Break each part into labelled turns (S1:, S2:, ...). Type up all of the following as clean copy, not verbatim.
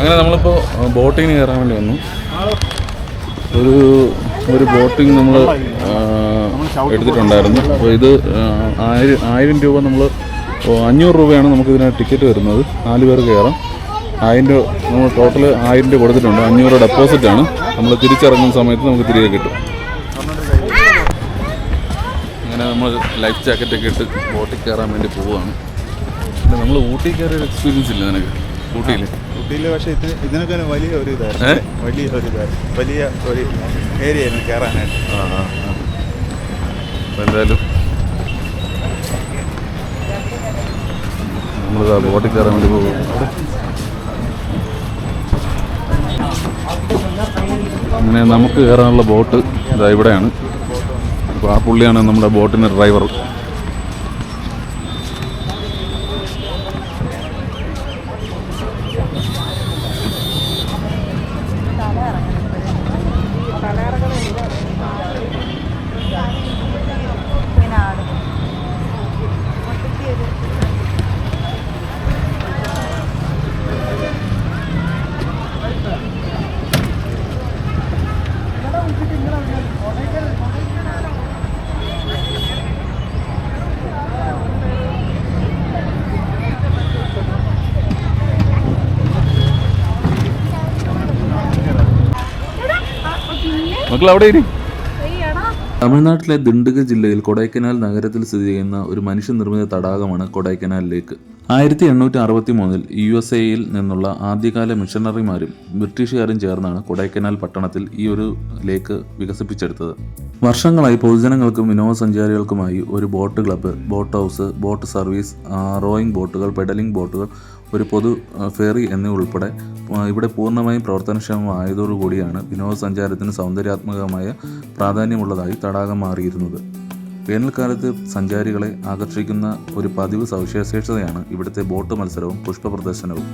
S1: അങ്ങനെ നമ്മളിപ്പോൾ ബോട്ടിങ്ങിന് കയറാൻ വേണ്ടി വന്നു. ഒരു ബോട്ടിങ് നമ്മൾ എടുത്തിട്ടുണ്ടായിരുന്നു. അപ്പോൾ ഇത് 1000 രൂപ, നമ്മൾ 500 രൂപയാണ് നമുക്കിതിന് ടിക്കറ്റ് വരുന്നത്. 4 പേർക്ക് കയറാം. 1000 രൂപ നമ്മൾ ടോട്ടൽ 1000 രൂപ കൊടുത്തിട്ടുണ്ട്. 500 രൂപ ഡെപ്പോസിറ്റാണ്. നമ്മൾ തിരിച്ചിറങ്ങുന്ന സമയത്ത് നമുക്ക് തിരികെ കിട്ടും. അങ്ങനെ നമ്മൾ ലൈഫ് ജാക്കറ്റൊക്കെ ഇട്ട് ബോട്ടിൽ കയറാൻ വേണ്ടി പോവുകയാണ്. പിന്നെ നമ്മൾ ഊട്ടി കയറിയൊരു എക്സ്പീരിയൻസ് ഇല്ല നിനക്ക്? ഊട്ടിയിൽ
S2: പക്ഷേ ഇതിനൊക്കെ വലിയ ഒരു ഏരിയ കയറാനായിട്ട്.
S1: അപ്പോൾ എന്തായാലും നമ്മളിതാ ബോട്ടിൽ കയറാൻ വേണ്ടി പോകും. അങ്ങനെ നമുക്ക് കയറാനുള്ള ബോട്ട് ഇതാ ഇവിടെയാണ്. അപ്പോൾ ആ പുള്ളിയാണ് നമ്മുടെ ബോട്ടിൻ്റെ ഡ്രൈവർ. മക്കൾ അവിടെ ഇരി. തമിഴ്നാട്ടിലെ ദിണ്ടുഗൽ ജില്ലയിൽ കൊടൈക്കനാൽ നഗരത്തിൽ സ്ഥിതി ചെയ്യുന്ന ഒരു മനുഷ്യനിർമ്മിത തടാകമാണ് കൊടൈക്കനാൽ ലേക്ക്. 1863 USA-യിൽ നിന്നുള്ള ആദ്യകാല മിഷണറിമാരും ബ്രിട്ടീഷുകാരും ചേർന്നാണ് കൊടൈക്കനാൽ പട്ടണത്തിൽ ഈ ഒരു ലേക്ക് വികസിപ്പിച്ചെടുത്തത്. വർഷങ്ങളായി പൊതുജനങ്ങൾക്കും വിനോദസഞ്ചാരികൾക്കുമായി ഒരു boat club, boat house, boat service, Roing ബോട്ടുകൾ, പെഡലിംഗ് ബോട്ടുകൾ, ഒരു പൊതു ഫെറി എന്നിവ ഉൾപ്പെടെ ഇവിടെ പൂർണ്ണമായും പ്രവർത്തനക്ഷമമായതോടുകൂടിയാണ് വിനോദസഞ്ചാരത്തിന് സൗന്ദര്യാത്മകമായ പ്രാധാന്യമുള്ളതായി തടാകം മാറിയിരുന്നത്. വേനൽക്കാലത്ത് സഞ്ചാരികളെ ആകർഷിക്കുന്ന ഒരു പതിവ് സവിശേഷതയാണ് ഇവിടുത്തെ ബോട്ട് മത്സരവും പുഷ്പ പ്രദർശനവും.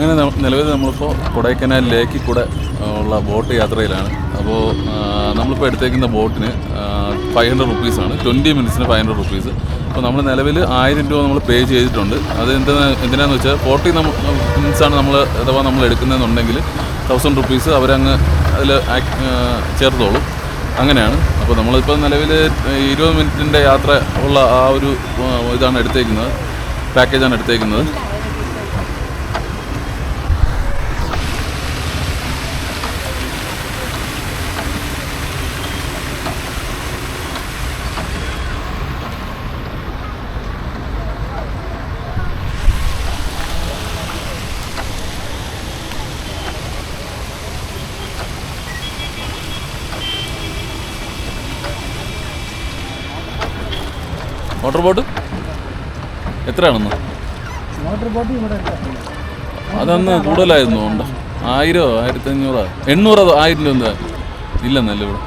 S1: അങ്ങനെ നിലവിൽ നമ്മളിപ്പോൾ കൊടൈക്കനാൽ ലേക്കിൽ കൂടെ ഉള്ള ബോട്ട് യാത്രയിലാണ്. അപ്പോൾ നമ്മളിപ്പോൾ എടുത്തേക്കുന്ന ബോട്ടിന് 500 റുപ്പീസാണ്. 20 മിനിറ്റ്സിന് 500 റുപ്പീസ്. അപ്പോൾ നമ്മൾ നിലവിൽ 1000 രൂപ നമ്മൾ പേ ചെയ്തിട്ടുണ്ട്. അത് എന്തിനാണെന്ന് വെച്ചാൽ 40 മിനിറ്റ്സാണ് അഥവാ നമ്മൾ എടുക്കുന്നതെന്നുണ്ടെങ്കിൽ 1000 റുപ്പീസ് അവരങ്ങ് അതിൽ ചേർത്തോളും. അങ്ങനെയാണ്. അപ്പോൾ നമ്മളിപ്പോൾ നിലവിൽ 20 മിനിറ്റിൻ്റെ യാത്ര ഉള്ള ആ ഒരു ഇതാണ് എടുത്തേക്കുന്നത്, പാക്കേജാണ് എടുത്തേക്കുന്നത്. മോട്ടോർ ബോട്ട് എത്രയാണെന്ന്? അതന്ന് കൂടുതലായിരുന്നു. ഉണ്ടോ 1000, 1500, 800, 1000 രൂപ എന്താ ഇല്ലെന്നല്ലേ ഇവിടെ?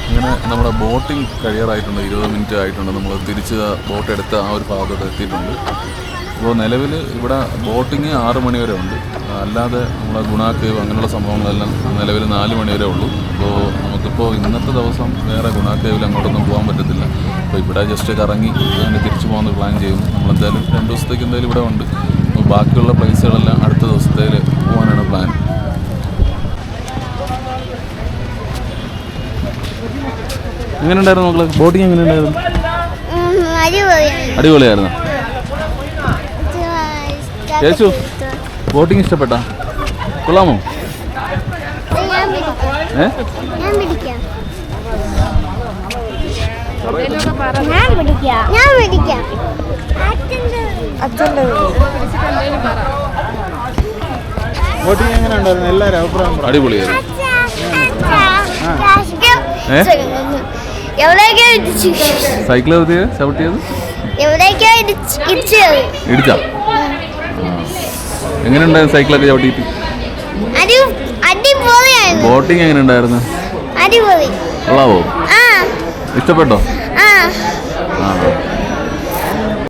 S1: ഇങ്ങനെ നമ്മുടെ ബോട്ടിംഗ് കഴിയാറായിട്ടുണ്ട്. 20 മിനിറ്റ് ആയിട്ടുണ്ട്. നമ്മൾ തിരിച്ച് ബോട്ട് എടുത്ത് ആ ഒരു ഭാഗത്തോട്ട് എത്തിയിട്ടുണ്ട്. അപ്പോൾ നിലവിൽ ഇവിടെ ബോട്ടിങ് 6 മണി വരെ ഉണ്ട്. അല്ലാതെ നമ്മളെ ഗുണ കേവ് അങ്ങനെയുള്ള സംഭവങ്ങളെല്ലാം നിലവിൽ 4 മണി വരെ ഉള്ളൂ. അപ്പോൾ നമുക്കിപ്പോൾ ഇന്നത്തെ ദിവസം വേറെ ഗുണ കേവിൽ അങ്ങോട്ടൊന്നും പോകാൻ പറ്റത്തില്ല. അപ്പോൾ ഇവിടെ ജസ്റ്റ് കറങ്ങി അങ്ങനെ തിരിച്ചു പോകുന്ന പ്ലാൻ ചെയ്യുന്നു. നമ്മളെന്തായാലും 2 ദിവസത്തേക്ക് എന്തായാലും ഇവിടെ ഉണ്ട്. അപ്പോൾ ബാക്കിയുള്ള പ്ലേസുകളെല്ലാം അടുത്ത ദിവസത്തേൽ പോകാനാണ് പ്ലാൻ. എങ്ങനെ ഉണ്ടായിരുന്നു മക്കള്? ബോട്ടിങ് എങ്ങനെ ഉണ്ടായിരുന്നു? അടിപൊളിയായിരുന്നു. യേശു ബോട്ടിങ് ഇഷ്ടപ്പെട്ടാ? കൊള്ളാമോ?
S2: ബോട്ടിങ് എങ്ങനെ ഉണ്ടായിരുന്നു? എല്ലാവരും അഭിപ്രായം പറ.
S1: അടിപൊളിയായിരുന്നു. സൈക്കിൾ ചവിട്ടിയത് ഇടിച്ചാ? എങ്ങനെ ഉണ്ടായിരുന്നു സൈക്കിളൊക്കെ ചവിട്ടിയിട്ട്? ബോട്ടിങ് എങ്ങനെ ഉണ്ടായിരുന്നു? കൊള്ളാവോ? ഇഷ്ടപ്പെട്ടോ? ആ